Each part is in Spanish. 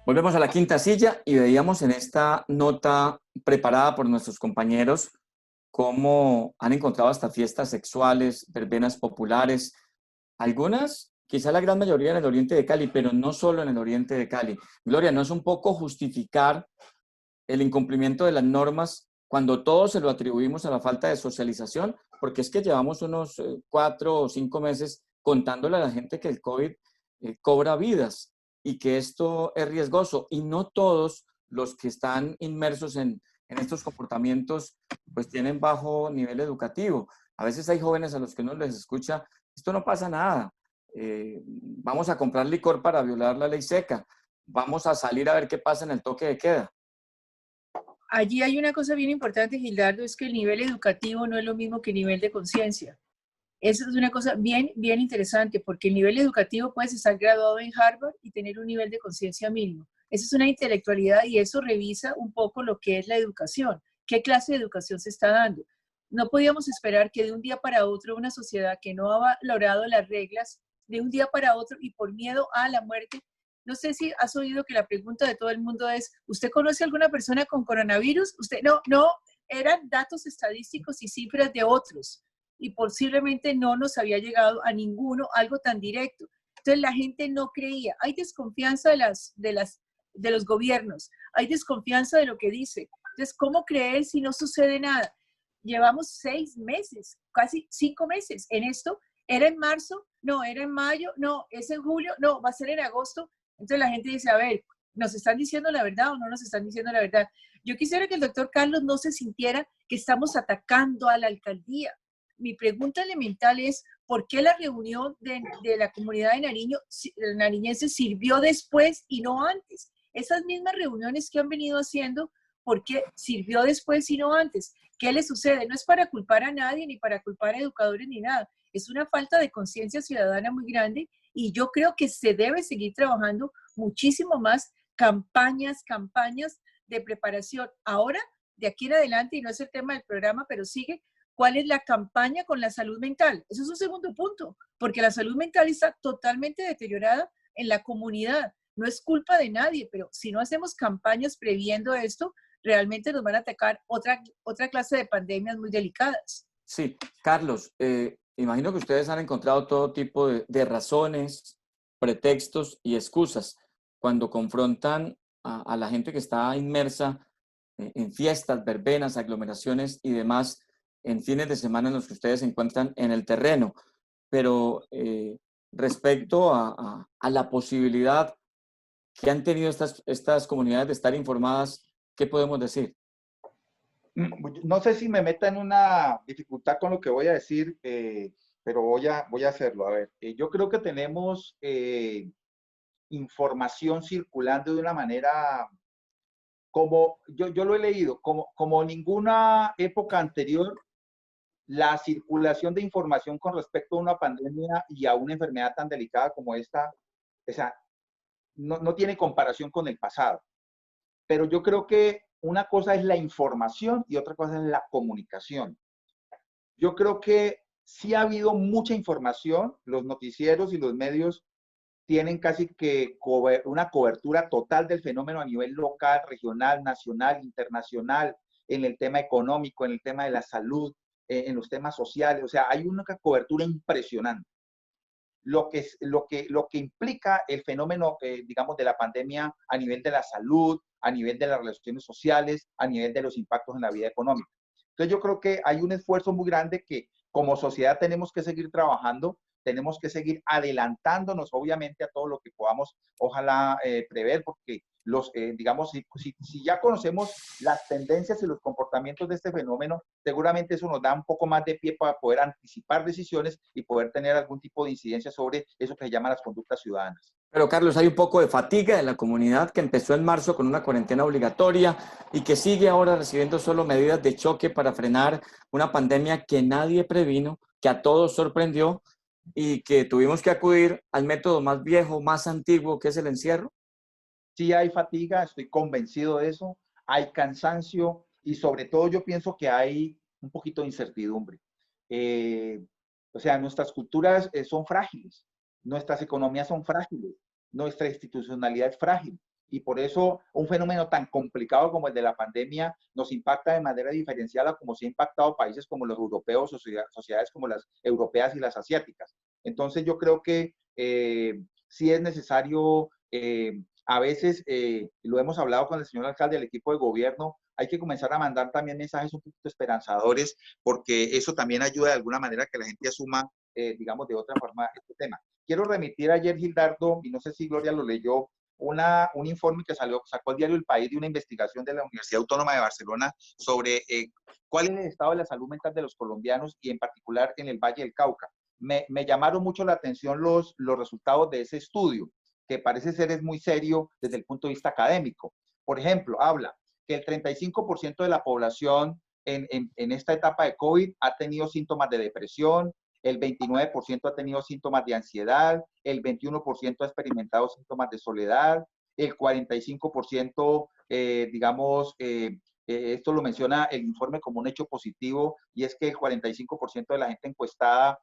Volvemos a la quinta silla y veíamos en esta nota preparada por nuestros compañeros cómo han encontrado hasta fiestas sexuales, verbenas populares, algunas, quizá la gran mayoría en el oriente de Cali, pero no solo en el oriente de Cali. Gloria, ¿no es un poco justificar el incumplimiento de las normas cuando todo se lo atribuimos a la falta de socialización? Porque es que llevamos unos 4 o 5 meses contándole a la gente que el COVID cobra vidas y que esto es riesgoso. Y no todos los que están inmersos en estos comportamientos pues tienen bajo nivel educativo. A veces hay jóvenes a los que uno les escucha, esto no pasa nada, vamos a comprar licor para violar la ley seca, vamos a salir a ver qué pasa en el toque de queda. Allí hay una cosa bien importante, Gildardo, es que el nivel educativo no es lo mismo que el nivel de conciencia. Eso es una cosa bien interesante, porque el nivel educativo puedes estar graduado en Harvard y tener un nivel de conciencia mínimo. Eso es una intelectualidad y eso revisa un poco lo que es la educación, qué clase de educación se está dando. No podíamos esperar que de un día para otro una sociedad que no ha valorado las reglas, de un día para otro y por miedo a la muerte. No sé si has oído que la pregunta de todo el mundo es, ¿usted conoce a alguna persona con coronavirus? Usted no, eran datos estadísticos y cifras de otros y posiblemente no nos había llegado a ninguno algo tan directo. Entonces la gente no creía. Hay desconfianza de los gobiernos, hay desconfianza de lo que dice. Entonces, ¿cómo creer si no sucede nada? Llevamos 6 meses, casi 5 meses en esto. ¿Era en marzo? No, era en mayo, no, es en julio, no, va a ser en agosto. Entonces la gente dice, a ver, ¿nos están diciendo la verdad o no nos están diciendo la verdad? Yo quisiera que el doctor Carlos no se sintiera que estamos atacando a la alcaldía. Mi pregunta elemental es, ¿por qué la reunión de la comunidad de Nariño, nariñense sirvió después y no antes? Esas mismas reuniones que han venido haciendo, ¿por qué sirvió después y no antes? ¿Qué le sucede? No es para culpar a nadie, ni para culpar a educadores, ni nada. Es una falta de conciencia ciudadana muy grande y yo creo que se debe seguir trabajando muchísimo más campañas de preparación. Ahora, de aquí en adelante, y no es el tema del programa, pero sigue, ¿cuál es la campaña con la salud mental? Eso es un segundo punto, porque la salud mental está totalmente deteriorada en la comunidad. No es culpa de nadie, pero si no hacemos campañas previendo esto, realmente nos van a atacar otra clase de pandemias muy delicadas. Sí, Carlos, imagino que ustedes han encontrado todo tipo de razones, pretextos y excusas cuando confrontan a la gente que está inmersa en fiestas, verbenas, aglomeraciones y demás en fines de semana en los que ustedes se encuentran en el terreno. Pero respecto a la posibilidad que han tenido estas comunidades de estar informadas, ¿qué podemos decir? No sé si me meta en una dificultad con lo que voy a decir, pero voy a hacerlo. A ver, yo creo que tenemos información circulando de una manera, como yo lo he leído, como ninguna época anterior, la circulación de información con respecto a una pandemia y a una enfermedad tan delicada como esta, o sea, no tiene comparación con el pasado. Pero yo creo que una cosa es la información y otra cosa es la comunicación. Yo creo que sí ha habido mucha información, los noticieros y los medios tienen casi que una cobertura total del fenómeno a nivel local, regional, nacional, internacional, en el tema económico, en el tema de la salud, en los temas sociales. O sea, hay una cobertura impresionante. Lo que implica el fenómeno, digamos, de la pandemia a nivel de la salud, a nivel de las relaciones sociales, a nivel de los impactos en la vida económica. Entonces yo creo que hay un esfuerzo muy grande que como sociedad tenemos que seguir trabajando, tenemos que seguir adelantándonos obviamente a todo lo que podamos, ojalá, prever, porque digamos, si ya conocemos las tendencias y los comportamientos de este fenómeno, seguramente eso nos da un poco más de pie para poder anticipar decisiones y poder tener algún tipo de incidencia sobre eso que se llama las conductas ciudadanas. Pero Carlos, hay un poco de fatiga de la comunidad que empezó en marzo con una cuarentena obligatoria y que sigue ahora recibiendo solo medidas de choque para frenar una pandemia que nadie previno, que a todos sorprendió y que tuvimos que acudir al método más viejo, más antiguo, que es el encierro. Sí hay fatiga, estoy convencido de eso, hay cansancio y sobre todo yo pienso que hay un poquito de incertidumbre. Eh, o sea, nuestras culturas son frágiles, nuestras economías son frágiles, nuestra institucionalidad es frágil Y por eso un fenómeno tan complicado como el de la pandemia nos impacta de manera diferenciada como se ha impactado países como los europeos o sociedades como las europeas y las asiáticas. Entonces yo creo que sí es necesario, a veces, lo hemos hablado con el señor alcalde del equipo de gobierno, hay que comenzar a mandar también mensajes un poquito esperanzadores, porque eso también ayuda de alguna manera a que la gente asuma, digamos, de otra forma este tema. Quiero remitir ayer, Gildardo, y no sé si Gloria lo leyó, un informe que sacó el diario El País de una investigación de la Universidad Autónoma de Barcelona sobre cuál es el estado de la salud mental de los colombianos y en particular en el Valle del Cauca. Me llamaron mucho la atención los resultados de ese estudio, que parece ser es muy serio desde el punto de vista académico. Por ejemplo, habla que el 35% de la población en esta etapa de COVID ha tenido síntomas de depresión, el 29% ha tenido síntomas de ansiedad, el 21% ha experimentado síntomas de soledad, el 45%, digamos, esto lo menciona el informe como un hecho positivo, y es que el 45% de la gente encuestada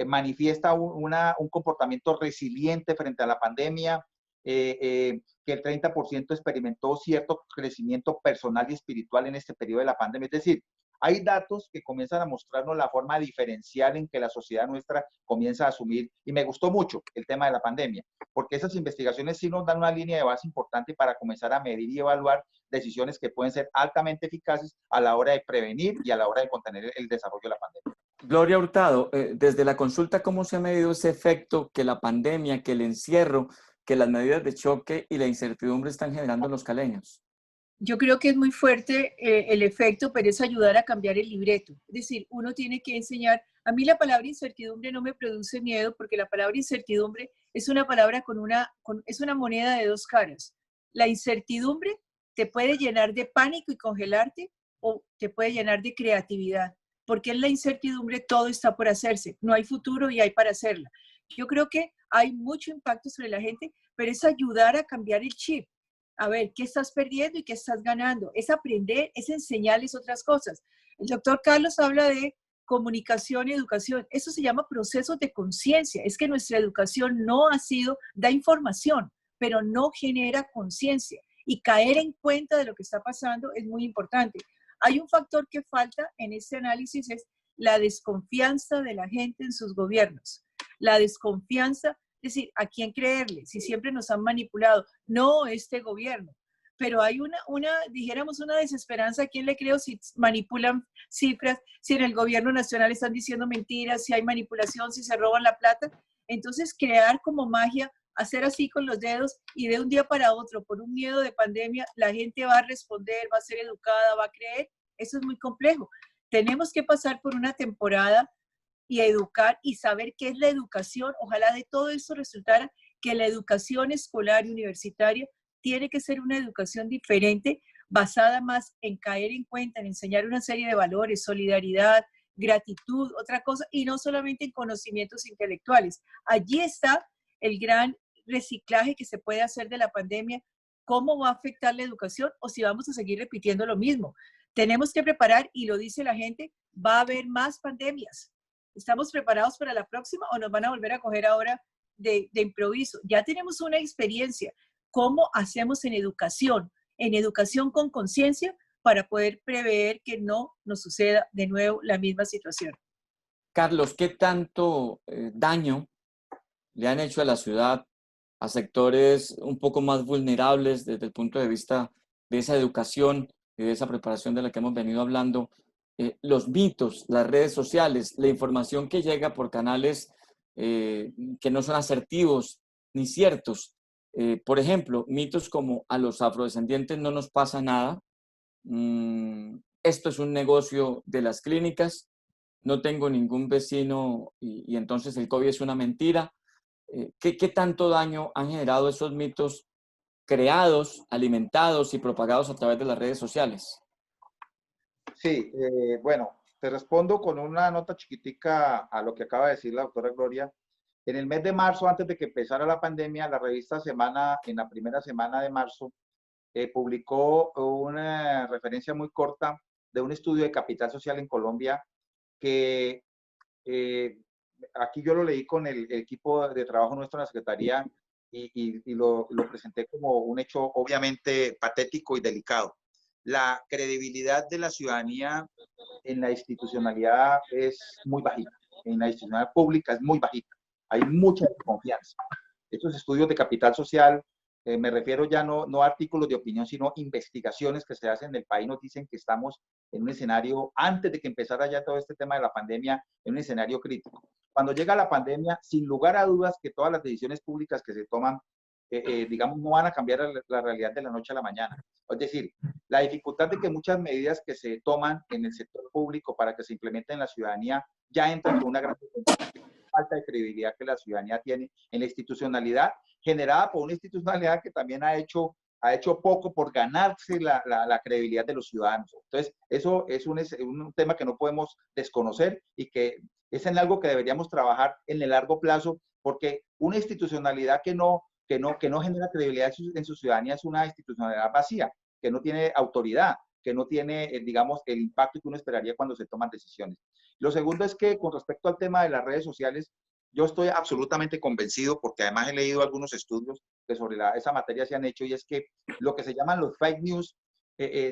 manifiesta un comportamiento resiliente frente a la pandemia, que el 30% experimentó cierto crecimiento personal y espiritual en este periodo de la pandemia. Es decir, hay datos que comienzan a mostrarnos la forma diferencial en que la sociedad nuestra comienza a asumir, y me gustó mucho el tema de la pandemia, porque esas investigaciones sí nos dan una línea de base importante para comenzar a medir y evaluar decisiones que pueden ser altamente eficaces a la hora de prevenir y a la hora de contener el desarrollo de la pandemia. Gloria Hurtado, desde la consulta, ¿cómo se ha medido ese efecto que la pandemia, que el encierro, que las medidas de choque y la incertidumbre están generando en los caleños? Yo creo que es muy fuerte el efecto, pero es ayudar a cambiar el libreto. Es decir, uno tiene que enseñar. A mí la palabra incertidumbre no me produce miedo, porque la palabra incertidumbre es una palabra es una moneda de dos caras. La incertidumbre te puede llenar de pánico y congelarte, o te puede llenar de creatividad, porque en la incertidumbre todo está por hacerse. No hay futuro y hay para hacerla. Yo creo que hay mucho impacto sobre la gente, pero es ayudar a cambiar el chip. A ver, ¿qué estás perdiendo y qué estás ganando? Es aprender, es enseñarles otras cosas. El doctor Carlos habla de comunicación y educación. Eso se llama procesos de conciencia. Es que nuestra educación no ha sido, da información, pero no genera conciencia. Y caer en cuenta de lo que está pasando es muy importante. Hay un factor que falta en este análisis, es la desconfianza de la gente en sus gobiernos. La desconfianza, es decir, ¿a quién creerle? Si siempre nos han manipulado, no este gobierno. Pero hay dijéramos, una desesperanza. ¿A quién le creo si manipulan cifras, si en el gobierno nacional están diciendo mentiras, si hay manipulación, si se roban la plata? Entonces, crear como magia, hacer así con los dedos y de un día para otro, por un miedo de pandemia, la gente va a responder, va a ser educada, va a creer. Eso es muy complejo. Tenemos que pasar por una temporada y educar y saber qué es la educación. Ojalá de todo esto resultara que la educación escolar y universitaria tiene que ser una educación diferente, basada más en caer en cuenta, en enseñar una serie de valores, solidaridad, gratitud, otra cosa, y no solamente en conocimientos intelectuales. Allí está el gran reciclaje que se puede hacer de la pandemia. ¿Cómo va a afectar la educación o si vamos a seguir repitiendo lo mismo? Tenemos que preparar, y lo dice la gente, va a haber más pandemias. ¿Estamos preparados para la próxima o nos van a volver a coger ahora de improviso? Ya tenemos una experiencia. ¿Cómo hacemos en educación con conciencia, para poder prever que no nos suceda de nuevo la misma situación? Carlos, ¿qué tanto daño le han hecho a la ciudad, a sectores un poco más vulnerables desde el punto de vista de esa educación y de esa preparación de la que hemos venido hablando? Los mitos, las redes sociales, la información que llega por canales que no son asertivos ni ciertos. Por ejemplo, mitos como a los afrodescendientes no nos pasa nada, esto es un negocio de las clínicas, no tengo ningún vecino y entonces el COVID es una mentira. ¿Qué tanto daño han generado esos mitos creados, alimentados y propagados a través de las redes sociales? Sí, bueno, te respondo con una nota chiquitica a lo que acaba de decir la doctora Gloria. En el mes de marzo, antes de que empezara la pandemia, la revista Semana, en la primera semana de marzo, publicó una referencia muy corta de un estudio de capital social en Colombia que aquí yo lo leí con el equipo de trabajo nuestro en la Secretaría, y lo presenté como un hecho obviamente patético y delicado. La credibilidad de la ciudadanía en la institucionalidad es muy bajita, en la institucionalidad pública es muy bajita, hay mucha desconfianza. Estos estudios de capital social, me refiero ya no a artículos de opinión, sino investigaciones que se hacen en el país, nos dicen que estamos en un escenario, antes de que empezara ya todo este tema de la pandemia, en un escenario crítico. Cuando llega la pandemia, sin lugar a dudas que todas las decisiones públicas que se toman, digamos, no van a cambiar la realidad de la noche a la mañana. Es decir, la dificultad de que muchas medidas que se toman en el sector público para que se implementen en la ciudadanía ya entran con una gran falta de credibilidad que la ciudadanía tiene en la institucionalidad, generada por una institucionalidad que también ha hecho poco por ganarse la credibilidad de los ciudadanos. Entonces, eso es un tema que no podemos desconocer y que es en algo que deberíamos trabajar en el largo plazo, porque una institucionalidad que no genera credibilidad en su ciudadanía es una institucionalidad vacía, que no tiene autoridad, que no tiene, digamos, el impacto que uno esperaría cuando se toman decisiones. Lo segundo es que con respecto al tema de las redes sociales, yo estoy absolutamente convencido, porque además he leído algunos estudios que sobre esa materia se han hecho, y es que lo que se llaman los fake news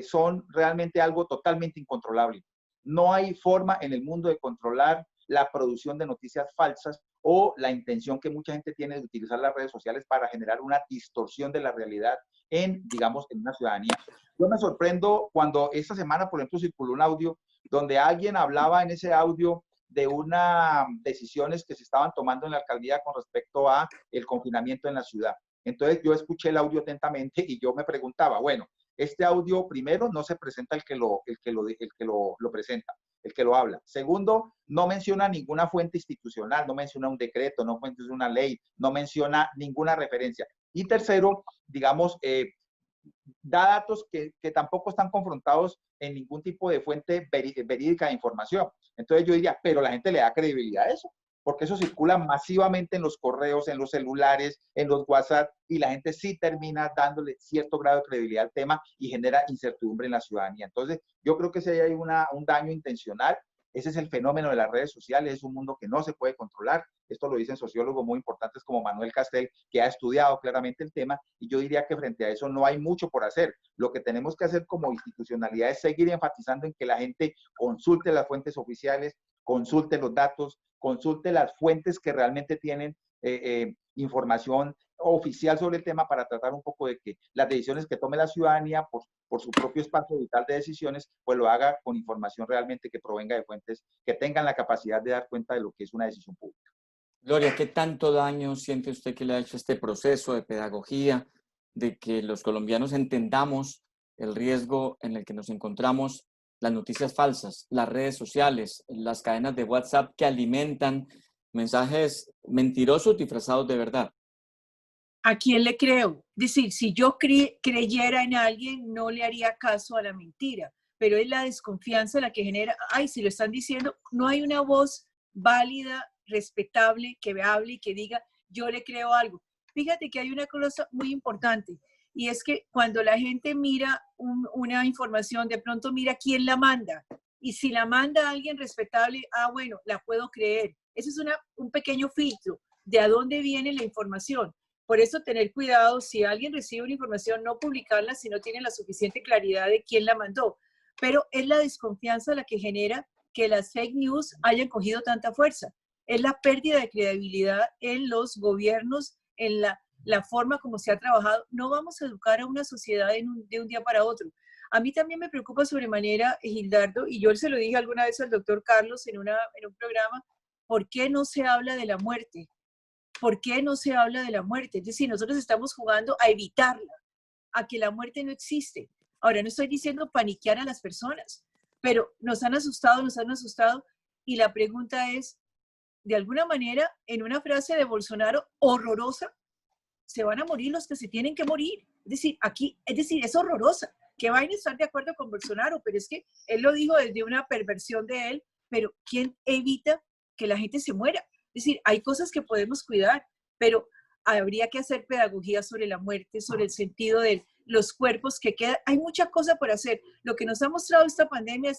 son realmente algo totalmente incontrolable. No hay forma en el mundo de controlar la producción de noticias falsas o la intención que mucha gente tiene de utilizar las redes sociales para generar una distorsión de la realidad digamos, en una ciudadanía. Yo me sorprendo cuando esta semana, por ejemplo, circuló un audio donde alguien hablaba en ese audio de unas decisiones que se estaban tomando en la alcaldía con respecto a el confinamiento en la ciudad. Entonces yo escuché el audio atentamente y yo me preguntaba, bueno, este audio primero no se presenta el que lo presenta, el que lo habla. Segundo, no menciona ninguna fuente institucional, no menciona un decreto, no menciona una ley, no menciona ninguna referencia. Y tercero, digamos, da datos que tampoco están confrontados en ningún tipo de fuente verídica de información. Entonces yo diría, pero la gente le da credibilidad a eso, porque eso circula masivamente en los correos, en los celulares, en los WhatsApp, y la gente sí termina dándole cierto grado de credibilidad al tema y genera incertidumbre en la ciudadanía. Entonces yo creo que si hay un daño intencional. Ese es el fenómeno de las redes sociales, es un mundo que no se puede controlar. Esto lo dicen sociólogos muy importantes como Manuel Castel, que ha estudiado claramente el tema, y yo diría que frente a eso no hay mucho por hacer. Lo que tenemos que hacer como institucionalidad es seguir enfatizando en que la gente consulte las fuentes oficiales, consulte los datos, consulte las fuentes que realmente tienen información oficial sobre el tema, para tratar un poco de que las decisiones que tome la ciudadanía por su propio espacio vital de decisiones, pues lo haga con información realmente que provenga de fuentes que tengan la capacidad de dar cuenta de lo que es una decisión pública. Gloria, ¿qué tanto daño siente usted que le ha hecho este proceso de pedagogía, de que los colombianos entendamos el riesgo en el que nos encontramos, las noticias falsas, las redes sociales, las cadenas de WhatsApp que alimentan mensajes mentirosos disfrazados de verdad? ¿A quién le creo? Es decir, si yo creyera en alguien, no le haría caso a la mentira, pero es la desconfianza la que genera, ay, si lo están diciendo, no hay una voz válida, respetable, que hable y que diga, yo le creo algo. Fíjate que hay una cosa muy importante, y es que cuando la gente mira una información, de pronto mira quién la manda, y si la manda alguien respetable, bueno, la puedo creer. Ese es un pequeño filtro de a dónde viene la información. Por eso tener cuidado, si alguien recibe una información, no publicarla si no tiene la suficiente claridad de quién la mandó. Pero es la desconfianza la que genera que las fake news hayan cogido tanta fuerza. Es la pérdida de credibilidad en los gobiernos, en la forma como se ha trabajado. No vamos a educar a una sociedad de un día para otro. A mí también me preocupa sobremanera, Gildardo, y yo se lo dije alguna vez al doctor Carlos en un programa, ¿por qué no se habla de la muerte? ¿Por qué no se habla de la muerte? Es decir, nosotros estamos jugando a evitarla, a que la muerte no existe. Ahora, no estoy diciendo paniquear a las personas, pero nos han asustado, y la pregunta es, de alguna manera, en una frase de Bolsonaro horrorosa, se van a morir los que se tienen que morir. Es decir, es horrorosa. Que vayan a estar de acuerdo con Bolsonaro, pero es que él lo dijo desde una perversión de él, pero ¿quién evita que la gente se muera? Es decir, hay cosas que podemos cuidar, pero habría que hacer pedagogía sobre la muerte, sobre el sentido de los cuerpos que quedan. Hay mucha cosa por hacer. Lo que nos ha mostrado esta pandemia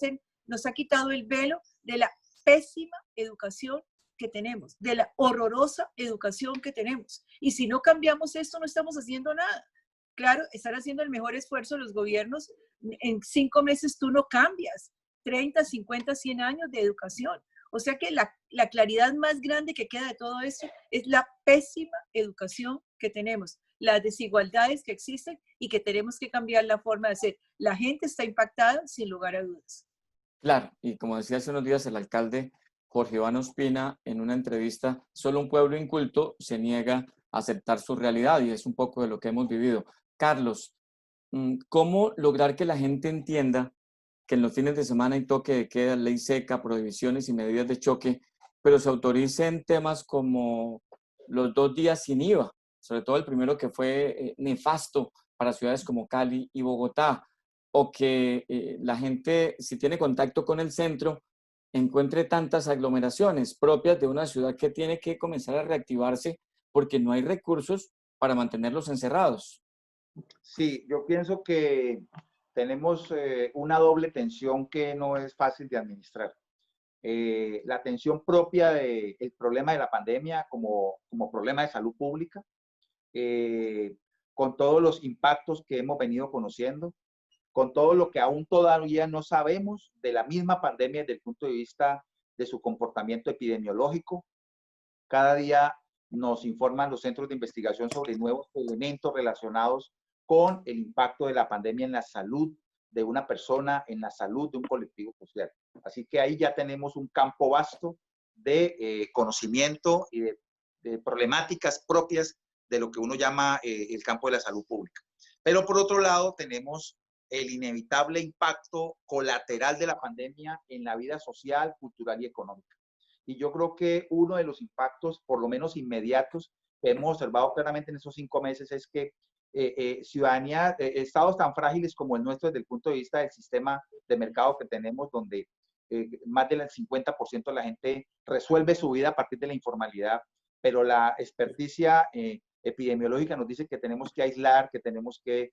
nos ha quitado el velo de la pésima educación que tenemos, de la horrorosa educación que tenemos. Y si no cambiamos esto, no estamos haciendo nada. Claro, están haciendo el mejor esfuerzo los gobiernos. En 5 meses tú no cambias 30, 50, 100 años de educación. O sea que la claridad más grande que queda de todo esto es la pésima educación que tenemos, las desigualdades que existen y que tenemos que cambiar la forma de hacer. La gente está impactada sin lugar a dudas. Claro, y como decía hace unos días el alcalde Jorge Iván Ospina en una entrevista, solo un pueblo inculto se niega a aceptar su realidad y es un poco de lo que hemos vivido. Carlos, ¿cómo lograr que la gente entienda que en los fines de semana hay toque de queda, ley seca, prohibiciones y medidas de choque, pero se autoricen temas como los 2 días sin IVA, sobre todo el primero que fue nefasto para ciudades como Cali y Bogotá, o que la gente, si tiene contacto con el centro, encuentre tantas aglomeraciones propias de una ciudad que tiene que comenzar a reactivarse porque no hay recursos para mantenerlos encerrados? Sí, yo pienso que tenemos una doble tensión que no es fácil de administrar. La tensión propia del problema de la pandemia como problema de salud pública, eh, con todos los impactos que hemos venido conociendo, con todo lo que aún todavía no sabemos de la misma pandemia desde el punto de vista de su comportamiento epidemiológico. Cada día nos informan los centros de investigación sobre nuevos elementos relacionados con el impacto de la pandemia en la salud de una persona, en la salud de un colectivo social. Así que ahí ya tenemos un campo vasto de conocimiento y de problemáticas propias de lo que uno llama el campo de la salud pública. Pero por otro lado tenemos el inevitable impacto colateral de la pandemia en la vida social, cultural y económica. Y yo creo que uno de los impactos, por lo menos inmediatos, que hemos observado claramente en esos 5 meses es que ciudadanía, estados tan frágiles como el nuestro desde el punto de vista del sistema de mercado que tenemos, donde más del 50% de la gente resuelve su vida a partir de la informalidad, pero la experticia epidemiológica nos dice que tenemos que aislar, que tenemos que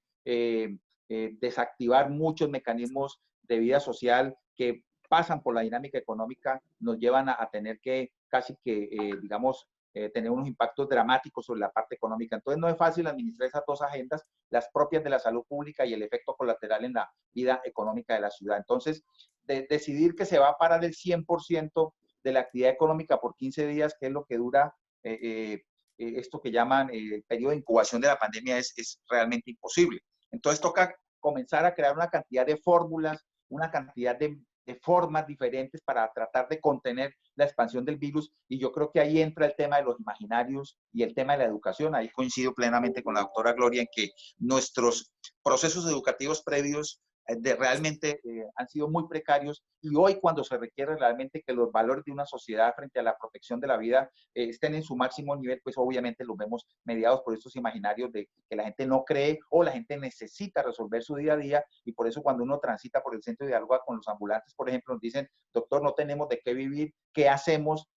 desactivar muchos mecanismos de vida social que pasan por la dinámica económica, nos llevan a tener que casi que, digamos, tener unos impactos dramáticos sobre la parte económica. Entonces no es fácil administrar esas dos agendas, las propias de la salud pública y el efecto colateral en la vida económica de la ciudad. Entonces, decidir que se va a parar el 100% de la actividad económica por 15 días, que es lo que dura esto que llaman el periodo de incubación de la pandemia, es realmente imposible. Entonces toca comenzar a crear una cantidad de fórmulas, una cantidad de formas diferentes para tratar de contener la expansión del virus, y yo creo que ahí entra el tema de los imaginarios y el tema de la educación. Ahí coincido plenamente con la doctora Gloria en que nuestros procesos educativos previos realmente han sido muy precarios, y hoy cuando se requiere realmente que los valores de una sociedad frente a la protección de la vida estén en su máximo nivel, pues obviamente los vemos mediados por estos imaginarios de que la gente no cree o la gente necesita resolver su día a día, y por eso cuando uno transita por el centro de diálogo con los ambulantes, por ejemplo, nos dicen, doctor, no tenemos de qué vivir, ¿qué hacemos?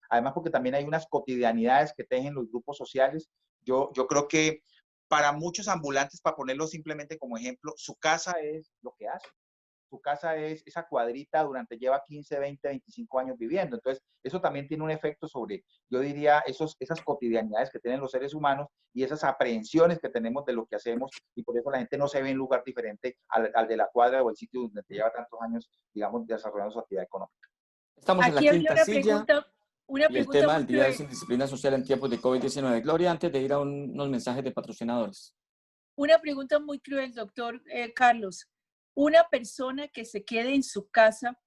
Además porque también hay unas cotidianidades que tejen los grupos sociales. Yo creo que para muchos ambulantes, para ponerlo simplemente como ejemplo, su casa es lo que hace. Su casa es esa cuadrita durante lleva 15, 20, 25 años viviendo. Entonces, eso también tiene un efecto sobre, yo diría, esas cotidianidades que tienen los seres humanos y esas aprehensiones que tenemos de lo que hacemos, y por eso la gente no se ve en lugar diferente al de la cuadra o el sitio donde te lleva tantos años, digamos, desarrollando su actividad económica. Estamos en la Aquí había quinta silla una y el pregunta tema muy del Día de cruel. Indisciplina Social en tiempos de COVID-19. Gloria, antes de ir a unos mensajes de patrocinadores. Una pregunta muy cruel, doctor Carlos. Una persona que se quede en su casa,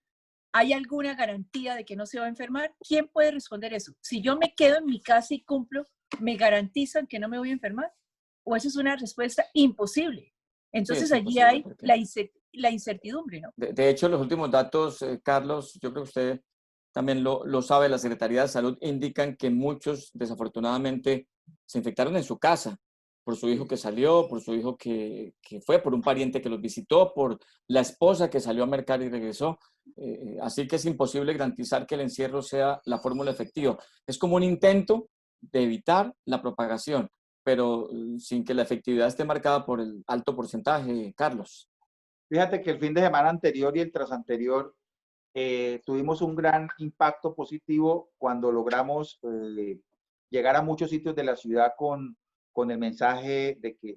¿hay alguna garantía de que no se va a enfermar? ¿Quién puede responder eso? Si yo me quedo en mi casa y cumplo, ¿me garantizan que no me voy a enfermar? ¿O eso es una respuesta imposible? Sí, Entonces es allí imposible hay porque, la incertidumbre, ¿no? de hecho, los últimos datos, Carlos, yo creo que usted también lo sabe, la Secretaría de Salud indican que muchos desafortunadamente se infectaron en su casa por su hijo que salió, por su hijo que fue, por un pariente que los visitó, por la esposa que salió a mercar y regresó. Así que es imposible garantizar que el encierro sea la fórmula efectiva. Es como un intento de evitar la propagación, pero sin que la efectividad esté marcada por el alto porcentaje, Carlos. Fíjate que el fin de semana anterior y el tras anterior tuvimos un gran impacto positivo cuando logramos llegar a muchos sitios de la ciudad con el mensaje de que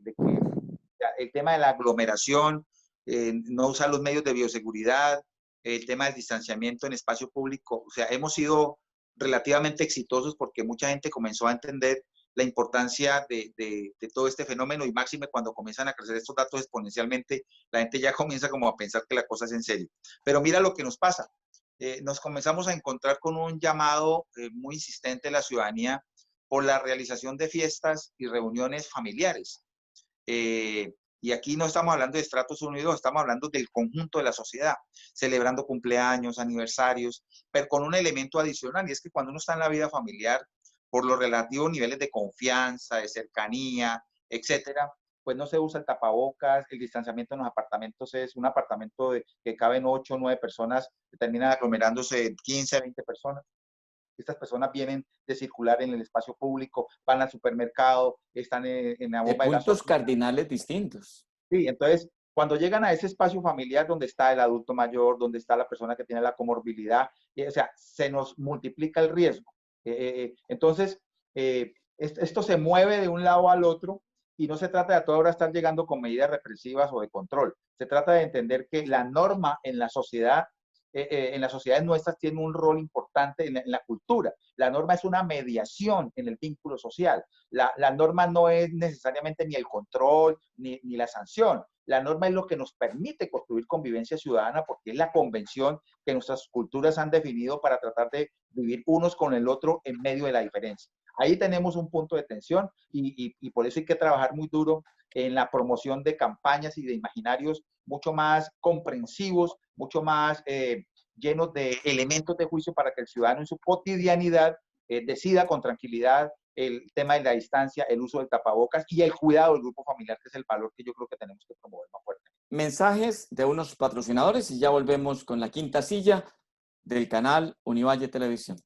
el tema de la aglomeración, no usar los medios de bioseguridad, el tema del distanciamiento en espacio público. O sea, hemos sido relativamente exitosos porque mucha gente comenzó a entender la importancia de todo este fenómeno y máxime cuando comienzan a crecer estos datos exponencialmente, la gente ya comienza como a pensar que la cosa es en serio. Pero mira lo que nos pasa. Nos comenzamos a encontrar con un llamado muy insistente de la ciudadanía por la realización de fiestas y reuniones familiares. Y aquí no estamos hablando de estratos unidos, estamos hablando del conjunto de la sociedad, celebrando cumpleaños, aniversarios, pero con un elemento adicional, y es que cuando uno está en la vida familiar, por los relativos niveles de confianza, de cercanía, etcétera, pues no se usa el tapabocas, el distanciamiento en los apartamentos es un apartamento que caben 8 o 9 personas, que terminan aglomerándose 15 a 20 personas. Estas personas vienen de circular en el espacio público, van al supermercado, están en la De bomba de puntos gasolina. cardinales distintos. Sí, entonces, cuando llegan a ese espacio familiar donde está el adulto mayor, donde está la persona que tiene la comorbilidad, o sea, se nos multiplica el riesgo. Entonces, esto se mueve de un lado al otro y no se trata de a toda hora estar llegando con medidas represivas o de control. Se trata de entender que la norma en la sociedad, en las sociedades nuestras, tiene un rol importante en la cultura. La norma es una mediación en el vínculo social. La norma no es necesariamente ni el control ni la sanción. La norma es lo que nos permite construir convivencia ciudadana porque es la convención que nuestras culturas han definido para tratar de vivir unos con el otro en medio de la diferencia. Ahí tenemos un punto de tensión y por eso hay que trabajar muy duro en la promoción de campañas y de imaginarios mucho más comprensivos, mucho más llenos de elementos de juicio para que el ciudadano en su cotidianidad decida con tranquilidad el tema de la distancia, el uso del tapabocas y el cuidado del grupo familiar, que es el valor que yo creo que tenemos que promover más fuerte. Mensajes de unos patrocinadores y ya volvemos con la quinta silla del canal Univalle Televisión.